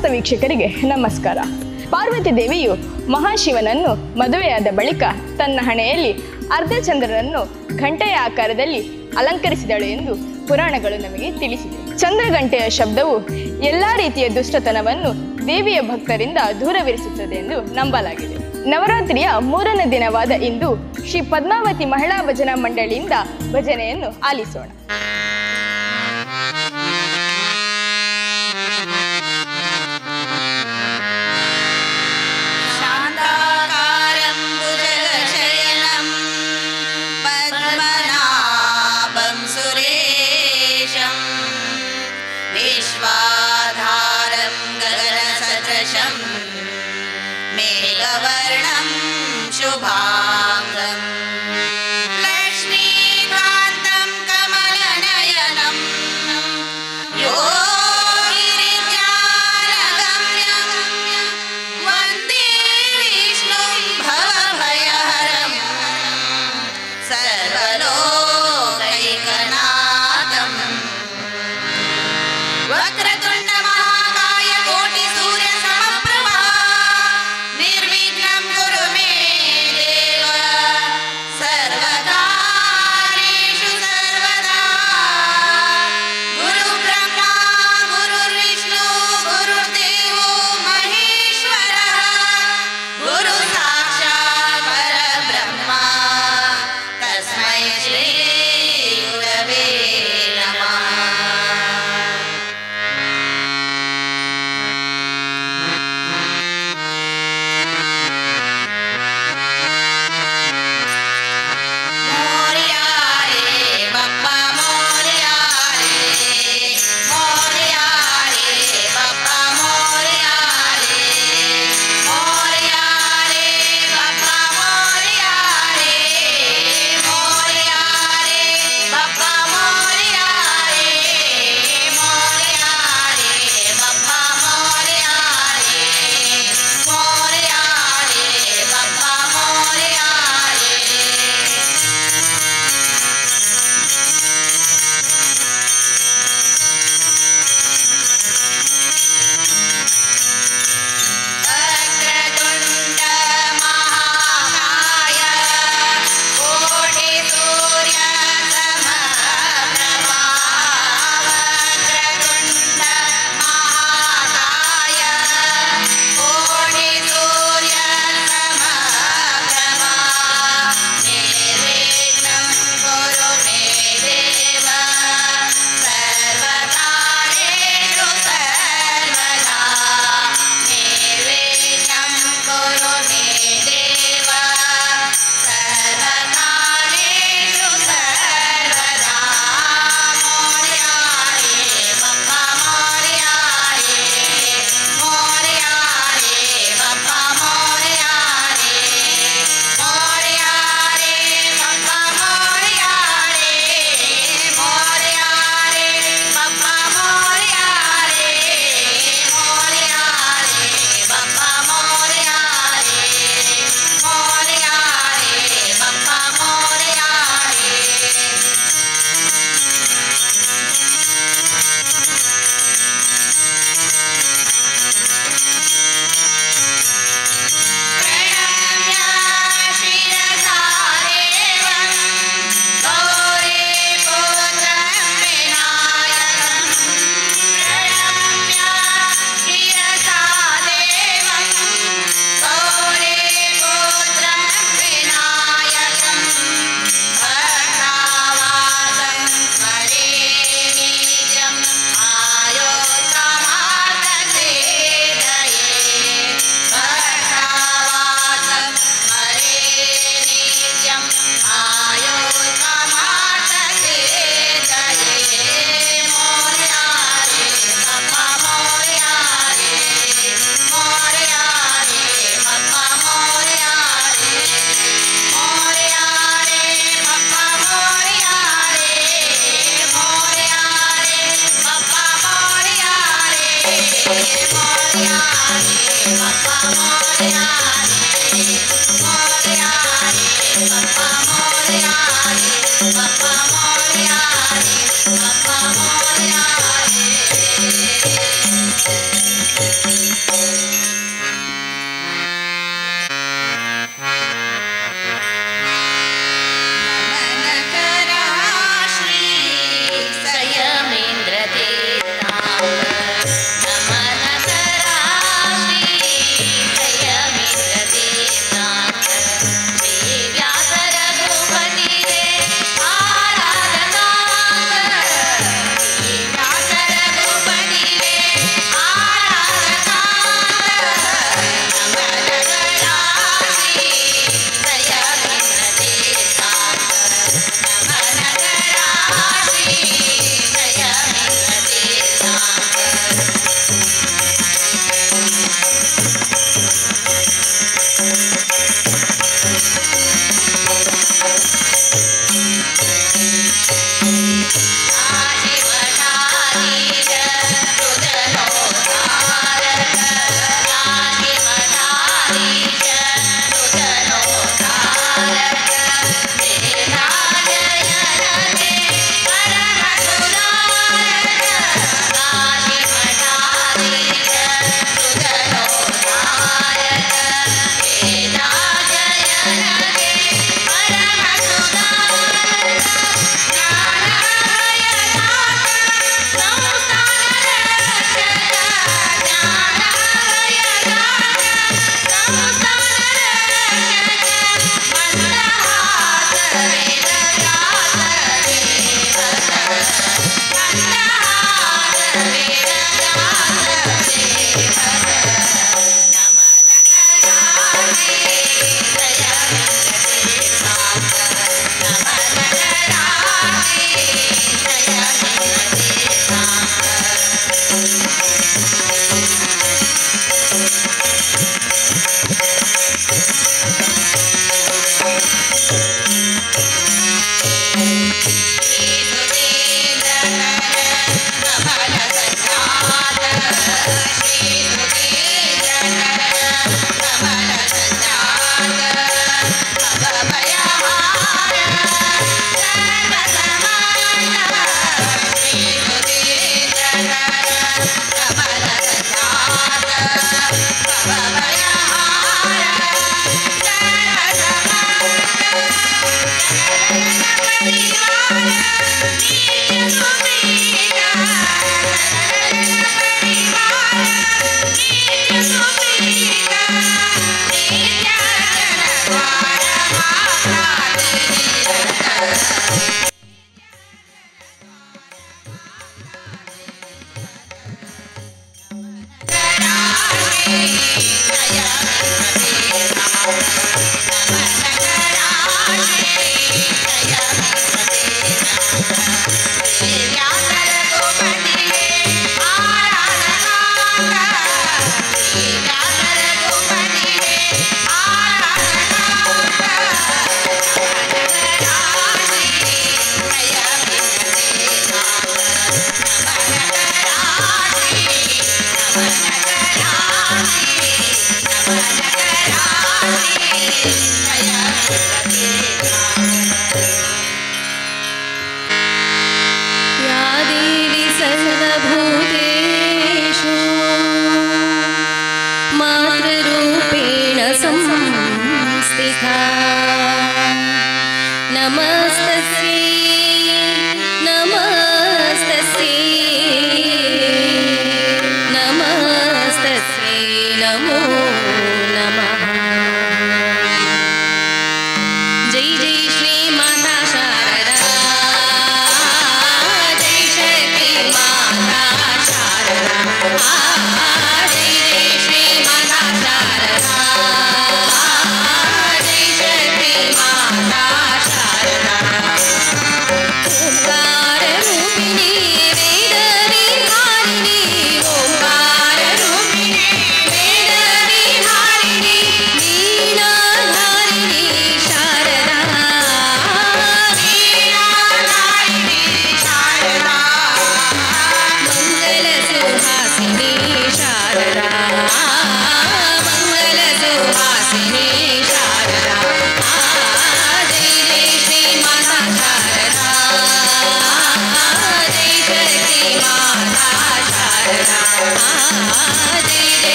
ಸಮಸ್ತ ವೀಕ್ಷಕರಿಗೆ ನಮಸ್ಕಾರ. ಪಾರ್ವತಿ ದೇವಿಯು ಮಹಾಶಿವನನ್ನು ಮದುವೆಯಾದ ಬಳಿಕ ತನ್ನ ಹಣೆಯಲ್ಲಿ ಅರ್ಧಚಂದ್ರನನ್ನು ಘಂಟೆಯ ಆಕಾರದಲ್ಲಿ ಅಲಂಕರಿಸಿದಳು ಎಂದು ಪುರಾಣಗಳು ನಮಗೆ ತಿಳಿಸಿದೆ. ಚಂದ್ರಘಂಟೆಯ ಶಬ್ದವು ಎಲ್ಲ ರೀತಿಯ ದುಷ್ಟತನವನ್ನು ದೇವಿಯ ಭಕ್ತರಿಂದ ದೂರವಿರಿಸುತ್ತದೆ ಎಂದು ನಂಬಲಾಗಿದೆ. ನವರಾತ್ರಿಯ 3ನೇ ದಿನವಾದ ಇಂದು ಶ್ರೀ ಪದ್ಮಾವತಿ ಮಹಿಳಾ ಭಜನಾ ಮಂಡಳಿಯಿಂದ ಭಜನೆಯನ್ನು ಆಲಿಸೋಣ. विश्वाधारं गगनसदृशं मेघवर्णं शुभांगं लक्ष्मीकान्तं कमलनयनं योगिनित्यानगम्यं वन्दे विष्णुं भवभयहरं सर्वलोकैकनाथम्. वक्रतुंड महाकाय कोटि सूर्य समप्रभा निर्विघ्नं कुरु मे देव सर्वकार्येषु सर्वदा. गुरु ब्रह्मा गुरुर्विष्णु गुरुर्देवो महेश्वरः गुरु साक्षात् परब्रह्मा तस्मै श्री गुरवे नमः. Papa Moria,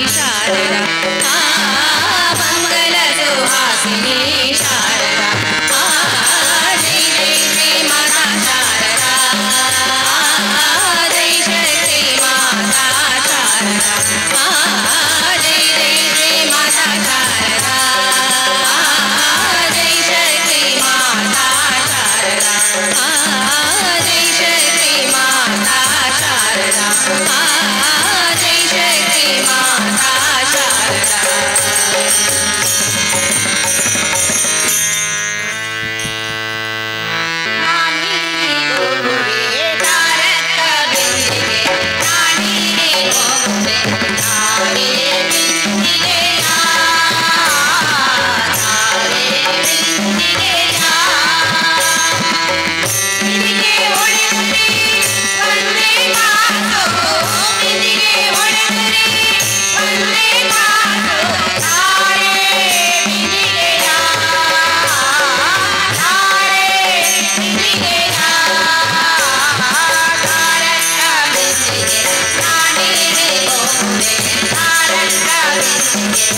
ಶಾರದಾ ಹನುಮಂತನ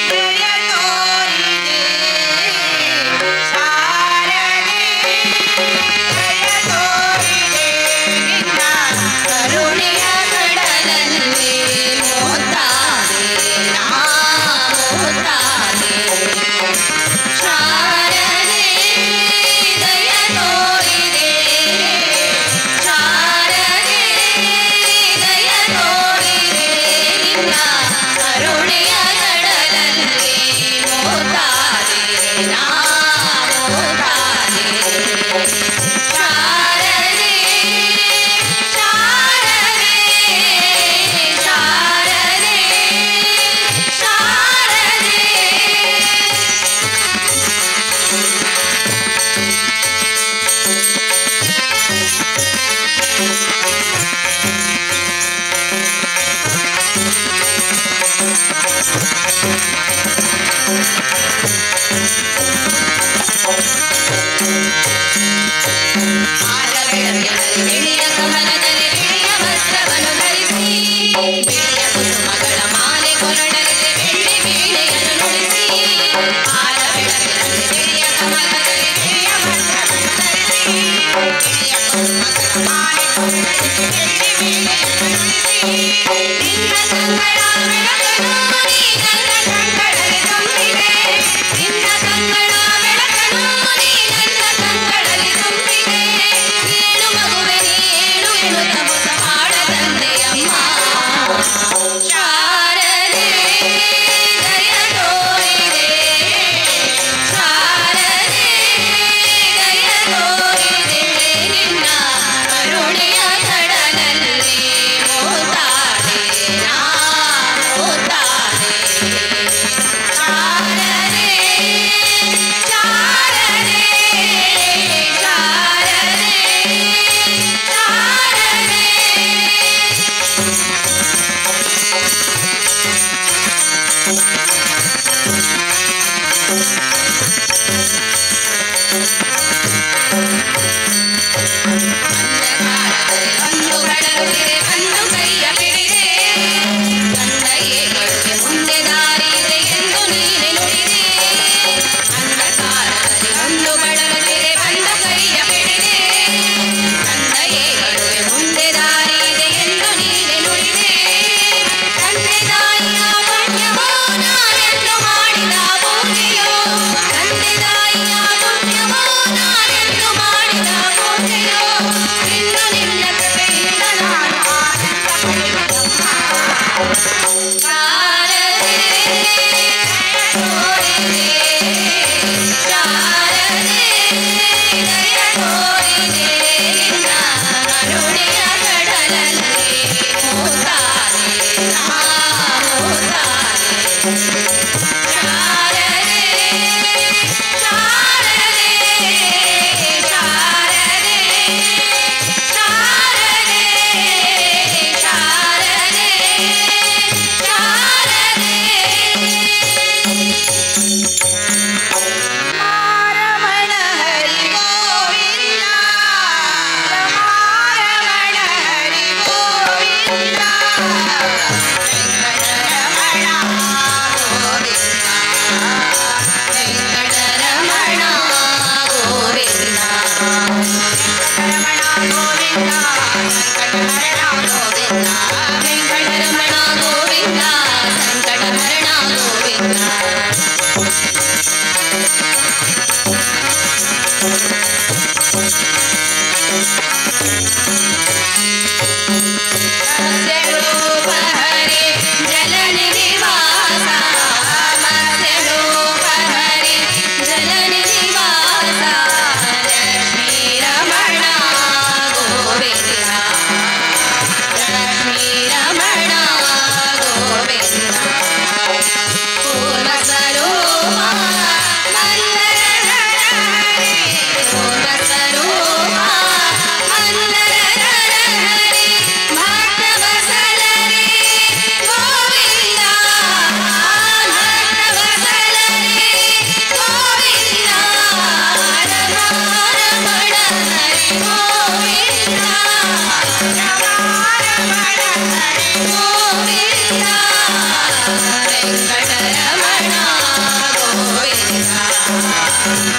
ಜಯ ತೋರಿದೆ ಆಗ ಬೆಳಕಿನಲ್ಲಿ ಬಿಳಿಯ ಕಮಲದಲ್ಲಿ ಬಿಳಿಯ ವಸ್ತ್ರವನ್ನು ಧರಿಸಿ ಬಿಳಿಯ ಕುಸುಮಗಳ ಮಾಲೆ ಕೊರಳಲ್ಲಿ ಬೆಳ್ಳಿ ವೀಣೆಯನ್ನು ನುಡಿಸಿ ಆಗ ಬೆಳಕಿನಲ್ಲಿ ಬಿಳಿಯ ಕಮಲದಲ್ಲಿ ಬಿಳಿಯ ವಸ್ತ್ರವನ್ನು ಧರಿಸಿ ಬಿಳಿಯ ಕುಸುಮಗಳ ಮಾಲೆ ಕೊರಳಲ್ಲಿ ಬೆಳ್ಳಿ ವೀಣೆಯನ್ನು ನುಡಿಸಿ ನಿನ್ನ ಕಂಗಳ ಬೆಳಕನ್ನು ನೀ ನನ್ನ ಕಂಗಳಲ್ಲಿ ತುಂಬಿದೆ ನಿನ್ನ ಕಂಗಳ ಬೆಳಕನ್ನು ನೀ ನನ್ನ ಕಂಗಳಲ್ಲಿ ತುಂಬಿದೆ ನೀನು ಮಗುವೆ ನೀನು ಎನ್ನುತ್ತ ಮೊಸ ಮಾಡದಂತೆಯಮ್ಮ ಶಾರದೆ ದಯ ತೋರಿದೆ ಶಾರದೆ ದಯ ತೋರಿದೆ ನಿನ್ನ ಕರುಣೆಯ ಕಡಲಲ್ಲಿ ಮೋತಾಡೆ ನಾ ಮೋತಾಡೆ ಶಾರದೆ ಶಾರದೆ ಶಾರದೆ ಅಂಧಕಾರದಲ್ಲಿ ಒಂದು ಕಡಲುತ್ತಿದೆ ಒಂದು ಕೈಯ ಹಿಡಿದೆ ಗಂಡಯ್ಯಗಳಿಗೆ ಮುಂದೆ ದಾರಿ ಇದೆ ಎಂದು ನೀನೆ ನುಡಿದೆ ಅಂಧಕಾರದಲ್ಲಿ ಒಂದು ಕಡಲುತ್ತಿದೆ ಒಂದು ಕೈಯ ಹಿಡಿದೆ ಗಂಡಯ್ಯಗಳಿಗೆ ಮುಂದೆ ದಾರಿ ಇದೆ ಎಂದು ನೀನೆ ನುಡಿದೆ ತಂದೆ ತಾಯಿಯ ಪುಣ್ಯವೋ ನಾನೆಂದು ಮಾಡಿದ ಪೂಜೆಯೋ ತಂದೆ ತಾಯಿಯ ಪುಣ್ಯವೋ ನಾನೆಂದು ಮಾಡಿದ ಪೂಜೆಯೋ ಇನ್ನು ನಿನ್ನ ಕೃಪೆಯಿಂದ ನಾನು ಆನಂದ ಪಡೆಯುತ್ತಮ್ಮ ಶಾರದೆ ದಯ ತೋರಿದೆ ಶಾರದೆ ದಯ ತೋರಿದೆ ನಿನ್ನ ಕರುಣೆಯ ಕಡಲಲ್ಲಿ ಮೋತಾದೆ ನಾ ಮೋತಾದೆ ಶಾರದೆ ಶಾರದೆ ಶಾರದೆ ಶಾರದೆ ಶಾರದೆ ಶಾರದೆ ರಮಾರಮಣ ಹರಿ ಗೋವಿಂದ ರಮಾರಮಣ ಹರಿ ಗೋವಿಂದ ವೆಂಕಟರಮಣ ಗೋವಿಂದ ವೆಂಕಟರಮಣ ಗೋವಿಂದ ವೆಂಕಟರಮಣ ಗೋವಿಂದ ವೆಂಕಟರಮಣ ಗೋವಿಂದ ವೆಂಕಟರಮಣ ಗೋವಿಂದ ಸಂಕಟಹರಣ ಗೋವಿಂದ ಮತ್ಸ್ಯರೂಪ ಹರಿ ಜಲನಿಧಿ ವಾಸ ಮತ್ಸ್ಯರೂಪ ಹರಿ ಜಲನಿಧಿ ವಾಸ ಲಕ್ಷ್ಮೀ ರಮಣ ಗೋವಿಂದ ಲಕ್ಷ್ಮೀ ರಮಣ ಗೋವಿಂದ ಪೂರ್ವ ಸ್ವರೂಪ ಮಂದರ ಹರಿ ಪೂರ್ವ ಸ್ವರೂಪ ಮಂದರ ಹರಿ ಭಕ್ತವತ್ಸಲರಿ ಗೋವಿಂದ ಭಕ್ತವತ್ಸಲರಿ ಗೋವಿಂದ ರಮಾರಮಣ ಹರಿ ಗೋವಿಂದ ರಮಾರಮಣ ಹರಿ ಗೋವಿಂದ ವೆಂಕಟರಮಣ ಗೋವಿಂದ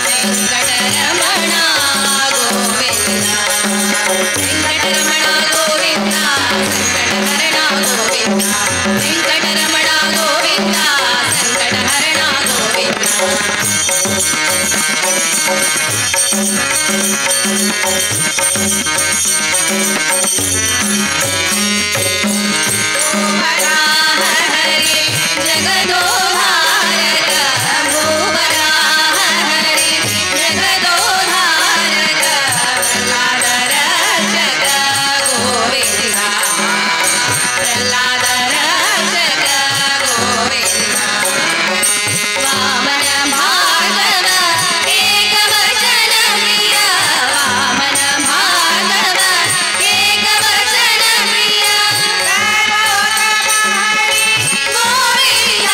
ವೆಂಕಟರಮಣ ಗೋವಿಂದ ವೆಂಕಟರಮಣ ಗೋವಿಂದ ಸಂಕಟಹರಣ ಗೋವಿಂದ ವೆಂಕಟರಮಣ ಗೋವಿಂದ ಸಂಕಟಹರಣ ಗೋವಿಂದ ಭೂವರಾಹ ಹರಿ ಜಗದೋಧಾರಕ ಭೂವರಾಹ ಹರಿ ಜಗದೋಧಾರಕ ಪ್ರಹ್ಲಾದರ ಜಗ ಗೋವಿಂದ ಪ್ರಹ್ಲಾದರ ಜಗ ಗೋವಿಂದ ವಾಮನ ಭಾಗವ ಏಕವಚನ ಪ್ರಿಯ ವಾಮನ ಭಾಗವ ಏಕವಚನ ಪ್ರಿಯ ಗೋವಿಂದ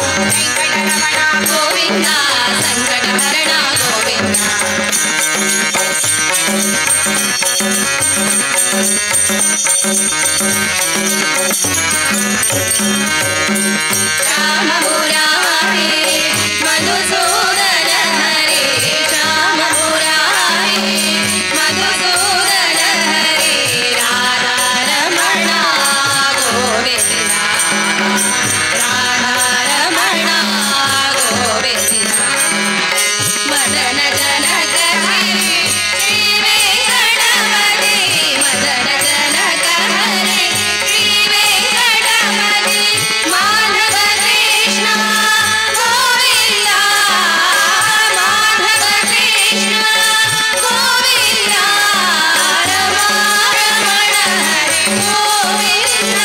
ವೆಂಕಟರಮಣ ಗೋವಿಂದ ಸಂಕಟಹರಣ ಗೋವಿಂದ ರಾಮ ಮುರಾರಿ ಮಧುಸೂದನ ಹರೇ ರಾಮ ಮುರಾರಿ ಮಧುಸೂದನ ಹರೇ ರಾಧಾ ರಮಣ ಗೋವಿಂದ ರಾಧಾ ರಮಣ ಗೋವಿಂದ ಮದನ ಜನಕ ಹರಿ ಶ್ರೀ ವೆಂಕಟಪತಿ ಮದನ ಜನಕ ಹರಿ ಶ್ರೀ ವೆಂಕಟಪತಿ ಮಾಧವ ಕೃಷ್ಣ ಗೋವಿಂದ ಮಾಧವ ಕೃಷ್ಣ ಗೋವಿಂದ ರಮಾ ರಮಣ ಹರಿ ಗೋವಿಂದ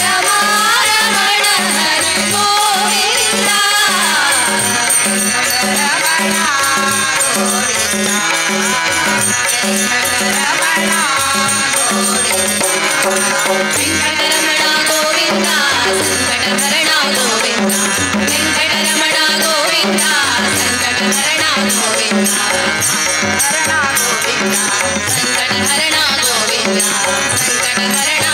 ರಮಾ ರಮಣ ಹರಿ ಗೋವಿಂದ ವೆಂಕಟರಮಣ ಗೋವಿಂದ ವೆಂಕಟರಮಣ ಗೋವಿಂದ ಸಂಕಟಹರಣ ಗೋವಿಂದ ವೆಂಕಟರಮಣ ಗೋವಿಂದ ಸಂಕಟಹರಣ ಗೋವಿಂದ ಹರಣ ಗೋವಿಂದ ಸಂಕಟಹರಣ ಗೋವಿಂದ ಸಂಕಟಹರಣ